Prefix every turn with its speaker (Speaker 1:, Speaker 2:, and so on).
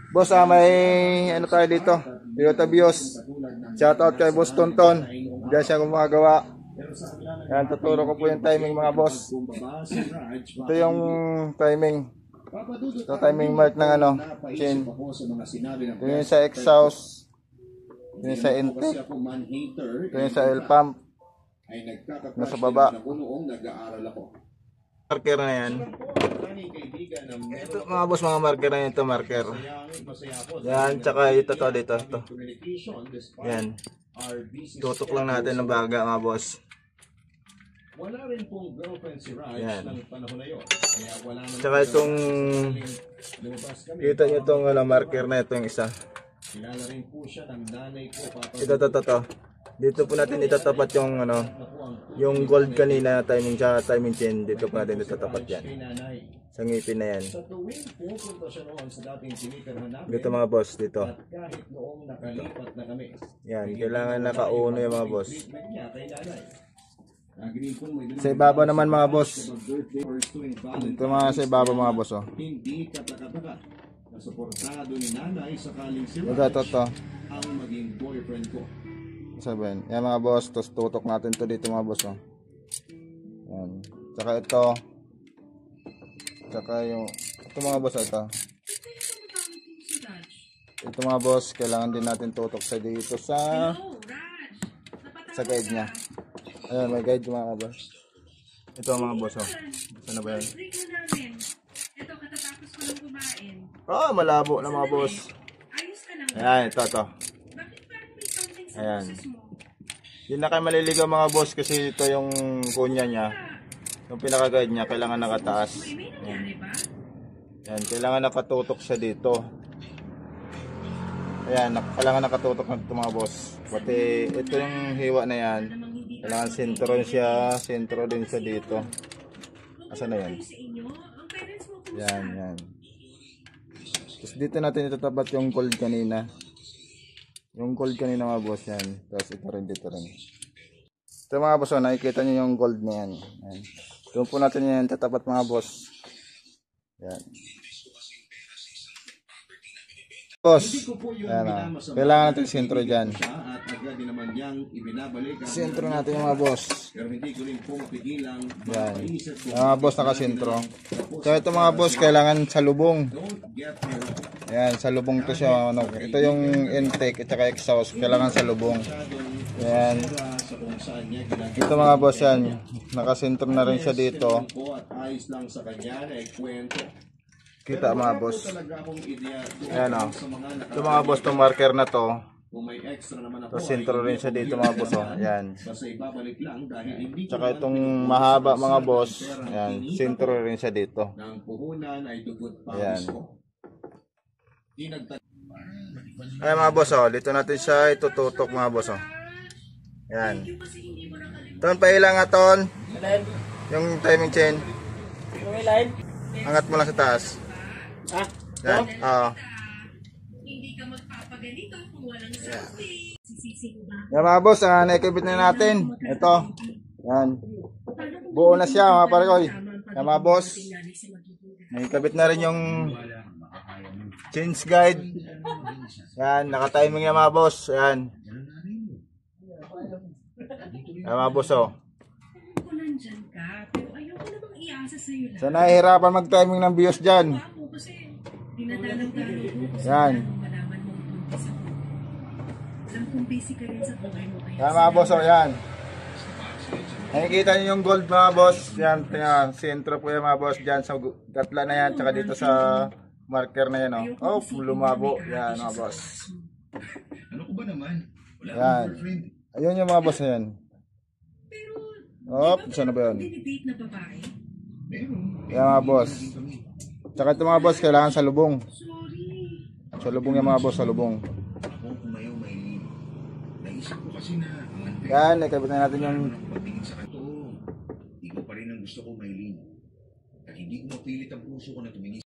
Speaker 1: Boss, may ano tayo dito, Toyota Vios. Shoutout kay Boss Tonton. Diyan siya gumagawa. Yan, tuturo ko po yung timing mga boss. Ito yung timing. Ito timing mark ng ano, chain. Ito yung sa exhaust. Ito yung sa intake. Ito yung sa oil pump. Nasa baba. Marker na yan. Ito mga boss, mga marker na yan. Ito marker. Yan, tsaka ito to dito. Ito. Yan. Tutok lang natin ng baga mga boss. Wala rin pong girlfriend si Raj ng panahon na yun. Kaya wala naman. Tsaka itong kita nyo itong marker na ito yung isa. Kilala rin po siya ng nanay ko. Ito. Dito po natin itatapat yung ano, yung gold kanina timing siya, timing chain. Dito po natin itatapat yan. Sa ngipin na yan. Dito mga boss, dito. Yan, kailangan nakauno yung mga boss. Sa ibabaw naman mga boss. Ito mga sa ibabaw mga boss, oh. Ito. Sabihin. Yan mga boss, tapos tutok natin to dito mga boss, oh. Yan. Tsaka ito. Tsaka yung ito mga boss, ito. Ito mga boss, kailangan din natin tutok sa dito sa guide nya. Ayan, may guide mga boss. Ito mga boss, oh. Saan na ba yan? Oh, malabo na mga boss. Ayan, ito. Ayan. Hindi na kayo maliligaw mga boss kasi ito yung kunya nya. Yung pinaka-guide nya, kailangan nakataas. Ayan. Ayan, kailangan nakatutok siya dito. Ayan, kailangan nakatutok na ito mga boss. Pati ito yung hiwa na yan. Kailangan sentro siya, sentro din siya dito. Asan na yan? Yan. Tapos dito natin itatapat yung gold kanina. Yung gold kanina mga boss yan. Tapos ito rin dito rin. Ito mga boss, oh, nakikita nyo yung gold na yan. Yan. Doon po natin yan tatapat mga boss. Yan. Boss, ayan, kailangan natin sentro dyan. Sentro natin yung mga boss. Yan. Mga boss nakasentro. So ito mga boss, kailangan sa lubong. Yan, sa lubong to siya. Ano. Ito yung intake at saka exhaust. Kailangan sa lubong. Yan. Ito mga boss yan. Nakasentro na rin siya dito. Kita mga boss. Ayan o. Ito mga boss, itong marker na to. Tapos sentro rin siya dito mga boss. Ayan. Tsaka itong mahaba mga boss. Ayan. Sentro rin siya dito. Ayan. Ayan mga boss. Dito natin siya itututok mga boss. Ayan. Ton, pailang nga ton. Yung timing chain. Angat mo lang sa taas. Yan. Hindi ka magpapaganito kung walang selfie. Yan mga boss, naikabit na natin. Ito. Yan. Buo na siya mga parekoy. Yan mga boss. Naikabit na rin yung change guide. Yan, naka-timing yan mga boss. Yan. Yan mga boss, oh. So nahihirapan mag-timing ng BIOS dyan. Yan. Yan mga boss, oh, yan. Nakikita nyo yung gold mga boss. Yan, sentro po yan mga boss dyan sa gatla na yan. Tsaka dito sa marker na yan, oh. Oh, lumabo. Yan mga boss. Yan. Ayun yung mga boss na yan. Oh, saan na ba yun? Yan mga boss. Tsaka ito mga boss, kailangan sa lubong. Sa lubong yung mga boss, sa lubong. Yan, ikabit na natin yung... Hindi ko pa rin ang gusto ko, Maylene. At hindi ko mapilit ang puso ko na tumingin.